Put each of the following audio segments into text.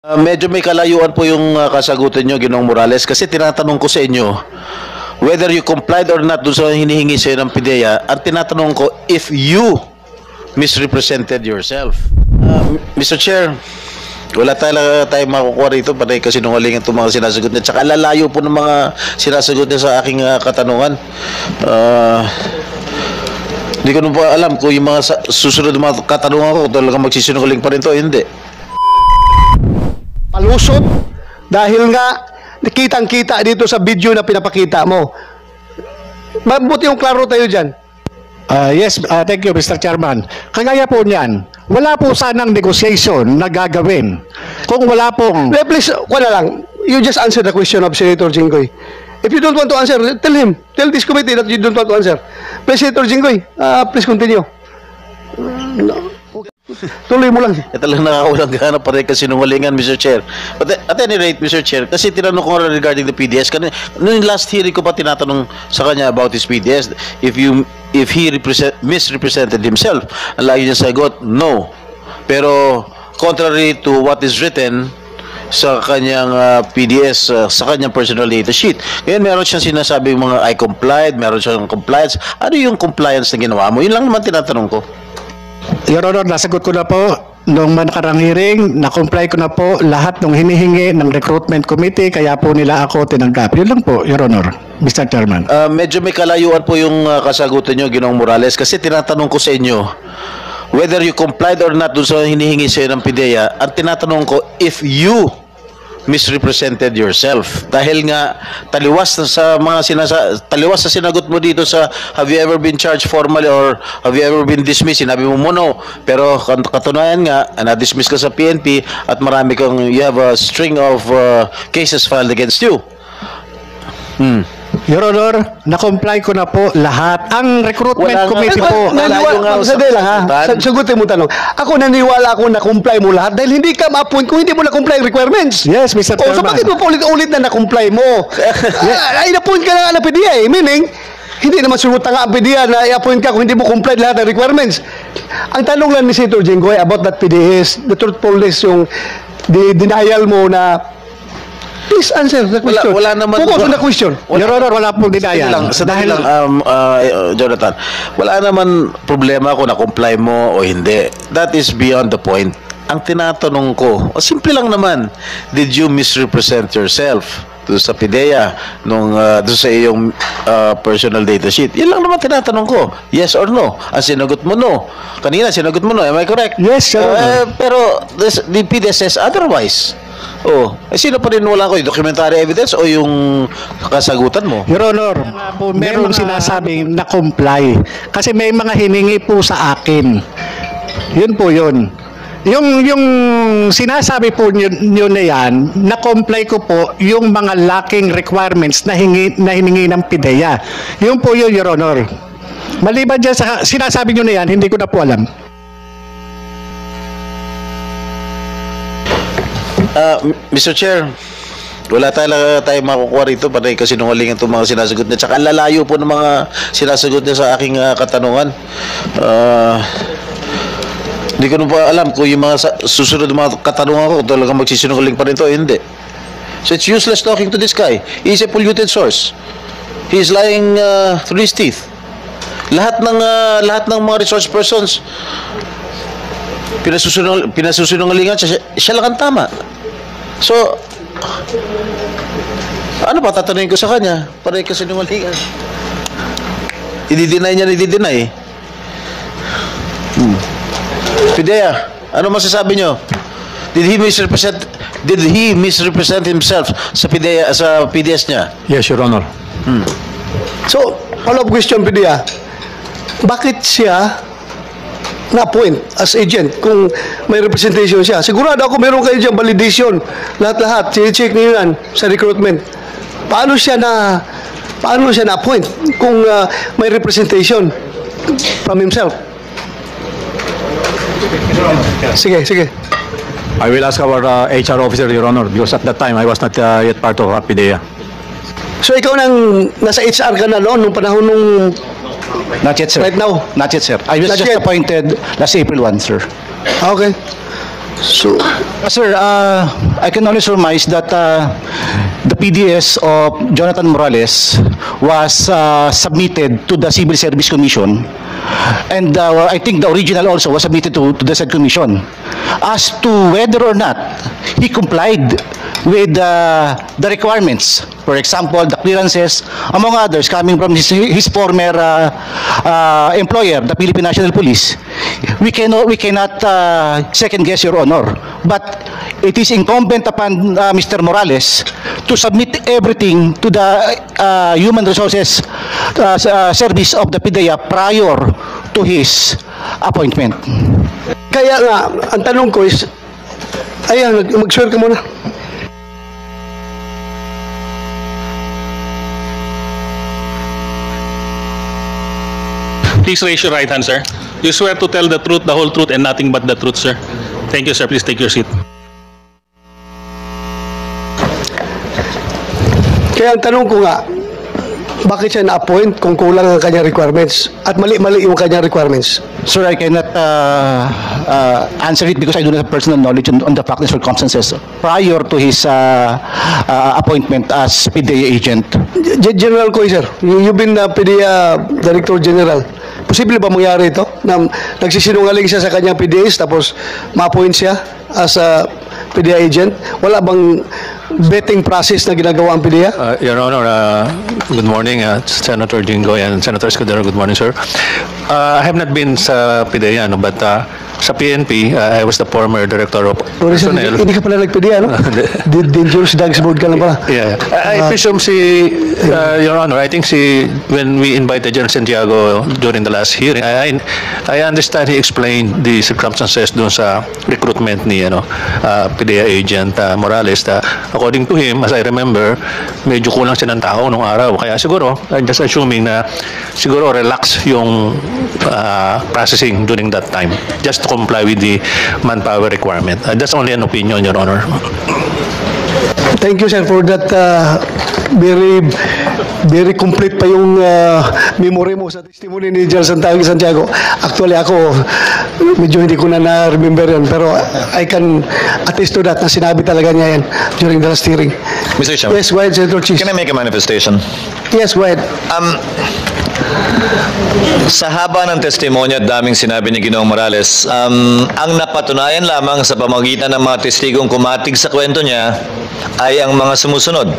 Medyo may kalayuan po yung kasagutan nyo, Ginoong Morales, kasi tinatanong ko sa inyo whether you complied or not doon sa hinihingi sa'yo ng PIDEA. Ang tinatanong ko, if you misrepresented yourself. Mr. Chair, wala tayo makukuha rito, panay kasi nungalingan itong mga sinasagot niya. Tsaka lalayo po ng mga sinasagot niya sa aking katanungan. Hindi ko na po alam kung yung mga susunod na mga katanungan ko talagang magsisinungaling pa rin to, hindi. Palusot dahil nga kitang-kita dito sa video na pinapakita mo. Mabuti yung klaro tayo dyan. Yes, thank you, Mr. Chairman. Kagaya po niyan, wala po sanang negotiation na gagawin. Kung wala pong... Please, wala lang. You just answer the question of Senator Jinggoy. If you don't want to answer, tell him. Tell this committee that you don't want to answer. Please, Senator Jinggoy, please continue. Tuloy mo lang. Talagang nakakawalang gana pa rin kasi nungalingan, Mr. Chair. But at any rate, Mr. Chair, kasi tinanong ko regarding the PDS, noong last hearing ko pa tinatanong sa kanya about his PDS, if he misrepresented himself, ang lagi niya sagot, no. Pero contrary to what is written sa kanyang PDS, sa kanyang personal data sheet. Ngayon, meron siyang sinasabi mga I complied, meron siyang compliance. Ano yung compliance na ginawa mo? Yun lang naman tinatanong ko. Your Honor, nasagot ko na po noong nakarang hearing, na-comply ko na po lahat ng hinihingi ng recruitment committee, kaya po nila ako tinanggap. Yun lang po, Your Honor, Mr. Chairman. Medyo may kalayuan po yung kasagutan nyo, Ginoong Morales, kasi tinatanong ko sa inyo whether you complied or not doon sa hinihingi sa'yo ng PIDEA. Ang tinatanong ko, if you misrepresented yourself. Dahil nga taliwas sa sinagot mo dito sa have you ever been charged formally or have you ever been dismissed? Sinabi mo no. Pero katunayan nga, na-dismiss ka sa PNP at marami kang, you have a string of cases filed against you. Your Honor, na-comply ko na po lahat. Ang recruitment committee po. Sadali lang ha. Sagutin mo tanong. Ako naniwala ako na comply mo lahat dahil hindi ka ma-appoint kung hindi mo na-comply requirements. Yes, Mr. Chairman. So bakit mo ulit-ulit na na-comply mo? Ay, na-appoint ka na ng PDEA. Meaning, hindi naman surutan nga ang PDEA na i-appoint ka kung hindi mo comply lahat ng requirements. Ang tanong lang ni Senator Jinggoy about that PDEA is the truthfulness, yung denial mo na please answer the question. Wala naman. Focus on the question. Your Honor, wala pong denial. Dahil Jonathan, wala naman problema kung na-comply mo o hindi. That is beyond the point. Ang tinatanong ko, simple lang naman, did you misrepresent yourself doon sa PIDEA, doon sa iyong personal data sheet? Yan lang naman tinatanong ko. Yes or no? Ang sinagot mo, no. Kanina, sinagot mo, no. Am I correct? Yes, sir. Pero the PIDEA says otherwise. Sino pa rin wala ko? Yung documentary evidence o yung kasagutan mo? Your Honor, merong sinasabing na-comply. Kasi may mga hiningi po sa akin. Yun po yun. Yung sinasabi po nyo na yan, na-comply ko po yung mga lacking requirements na hiningi ng PIDEA. Yun po yun, Your Honor. Maliban dyan sa sinasabi nyo na yan, hindi ko na po alam. Mr. Chair, wala tayo makukuha rito, panay kasi nungalingan itong mga sinasagot niya. Tsaka lalayo po ng mga sinasagot niya sa aking katanungan. Hindi ko na po alam kung yung mga susunod na mga katanungan ko talagang magsisinungaling pa rin to, hindi. So it's useless talking to this guy. He's a polluted source. He's lying through his teeth. Lahat ng mga resource persons pinasusunungalingan siya lang ang tama. So, ano pa tatanungin ko sa kanya? Panay kasi nungalingan. I-deny niya. PIDEA, ano masasabi nyo? Did he misrepresent himself sa PIDEA, sa PDS niya? Yes, Your Honor. So, follow-up question, PIDEA. Bakit siya na-appoint as agent kung may representation siya? Sigurado ako meron kayo dyan validation. Lahat-lahat. Check niyo yan sa recruitment. Paano siya na-appoint kung may representation from himself? Sige. I will ask our HR officer, Your Honor, because at that time I was not yet part of PIDEA. So ikaw nasa HR ka na noon nung panahon nung Not yet, sir. right now? Not yet, sir. I was Not just yet. appointed last April 1, sir. Okay. So, Sir, I can only surmise that the PDS of Jonathan Morales was submitted to the Civil Service Commission, and I think the original also was submitted to the said commission. As to whether or not he complied with the requirements, for example, the clearances, among others, coming from his former employer, the Philippine National Police, we cannot second guess, Your Honor. But it is incumbent upon Mr. Morales to submit everything to the Human Resources Service of the PIDEA prior to his appointment. kaya nga, ang tanong ko is, ayan, mag-swear ka muna. Please raise your right hand, sir. You swear to tell the truth, the whole truth, and nothing but the truth, sir. Thank you, sir. Please take your seat. Kaya ang tanong ko nga, bakit siya na-appoint kung kulang ang kanyang requirements at mali-mali yung kanyang requirements? Sir, I cannot answer it because I do not have personal knowledge on the facts and circumstances prior to his appointment as PDEA agent. General ko, sir. You've been PDEA Director General. Posible ba mangyari ito? Na nagsisinungaling siya sa kanyang PDAs tapos ma-appoint siya as a PDEA agent? Wala bang vetting process na ginagawa ang PDEA? Your Honor, good morning, Senator Jinggoy and Senator Escudero. Good morning, sir. I have not been sa PIDEA, no, but sa PNP, I was the former director of personnel. Hindi ka pala nag-PDEA, no? Dangerous Dogs Board ka lang pala. Yeah, I presume Your Honor, I think when we invited General Santiago during the last hearing, I understand he explained the circumstances doon sa recruitment ni PIDEA agent Morales. According to him, as I remember, medyo kulang siya ng tao nung araw. Kaya siguro, I'm just assuming na siguro relax yung processing during that time, just to comply with the manpower requirement. That's only an opinion, Your Honor. Thank you, sir, for that very complete pa yung memory mo sa testimony ni General Santiago. Actually, ako, medyo hindi ko na-remember yan, pero I can attest to that na sinabi talaga niya yan during the last hearing. Mr. Chairman, Yes, go ahead, Senator Cheese. can I make a manifestation? Yes, go ahead. Sa haba ng testimonya at daming sinabi ni Ginoong Morales, ang napatunayan lamang sa pamagitan ng mga testigong kumatig sa kwento niya ay ang mga sumusunod.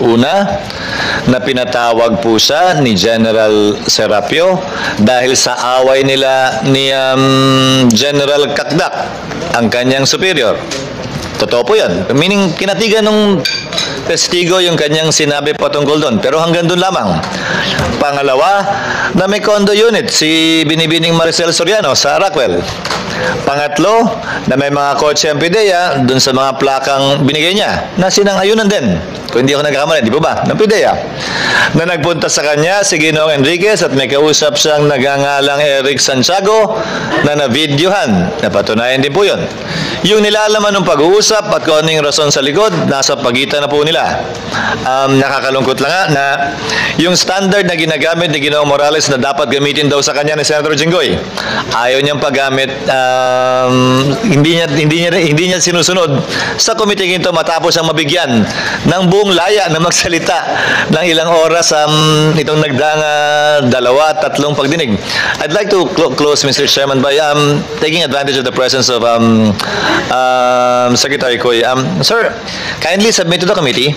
Una, na pinatawag po siya ni General Serapio dahil sa away nila ni General Kakdak, ang kanyang superior. Totoo po yan. Meaning, kinatigan ng testigo yung kanyang sinabi patungkol doon. Pero hanggang doon lamang. Pangalawa, na may condo unit si Binibining Maricel Soriano sa Rockwell. Pangatlo, na may mga kotse ang PIDEA doon sa mga plakang binigay niya na sinang-ayunan din. Kung hindi ako nagkakamali, di ba ba? Ng PIDEA. Na nagpunta sa kanya si Ginoong Enriquez at may kausap siyang nagangalang Eric Santiago na na-videohan. Napatunayan din po yun. Yung nilalaman ng pag-uusap at kung ano yung rason sa likod, nasa pagitan na po nila. Nakakalungkot lang nga na yung standard na ginagamit ni Ginoong Morales na dapat gamitin daw sa kanya ni Senator Jinggoy, ayaw niyang paggamit, hindi niya sinusunod sa committee ito matapos ang mabigyan ng buong laya na magsalita ng ilang oras itong nagdaang 2-3 pagdinig. I'd like to close, Mr. Chairman, by taking advantage of the presence of Secretary Coy. Sir, kindly submit to the committee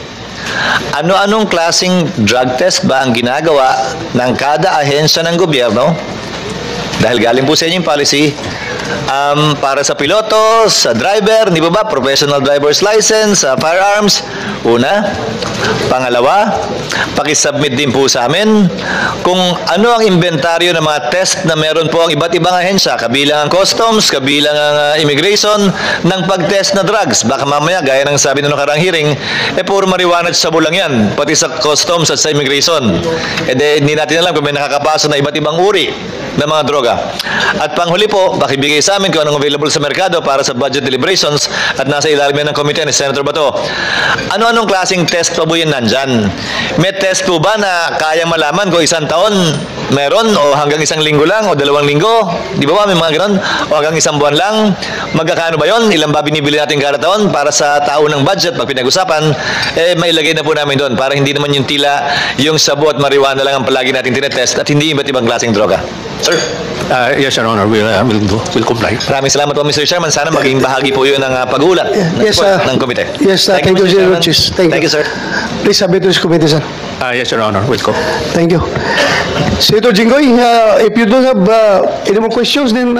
ano-anong klaseng drug test ba ang ginagawa ng kada ahensya ng gobyerno? Dahil galing po sa inyong policy, para sa piloto, sa driver, di ba ba, professional driver's license, firearms, una. Pangalawa, pakisubmit din po sa amin kung ano ang inventaryo ng mga test na meron po ang iba't ibang ahensya, kabilang ang customs, kabilang ang immigration, ng pag-test na drugs. Baka mamaya, gaya ng sabi nung nakarang hearing, puro marijuana sa bulang yan, pati sa customs at sa immigration. Hindi natin alam kung may nakakapasok na iba't ibang uri ng mga droga. At panghuli po, pakibigay sa amin kung anong available sa merkado para sa budget deliberations at nasa ilalim yan ng komite ni Senator Bato. Ano-anong klaseng test pa po yun nandyan? May test po ba na kayang malaman kung isang taon meron o hanggang isang linggo lang o 2 linggo? Di ba may mga ganon? O hanggang isang buwan lang? Magkakano ba yun? Ilan ba binibili natin kada taon para sa taon ng budget pag pinag-usapan? Mailagay na po namin doon para hindi naman yung tila, yung sabo at marijuana lang ang palagi natin tinetest at hindi iba't ibang klaseng droga. Sir? Yes, Your Honor, we'll comply. Maraming salamat po, Mr. Chairman. Sana maging bahagi po yun ng pag-uulat ng komite. Yes, thank you, Mr. Senator Chairman. Chis. Thank you, sir. Please submit to this committee, sir. Yes, Your Honor, we'll go. Thank you. Senator Jinggoy, if you don't have any more questions, then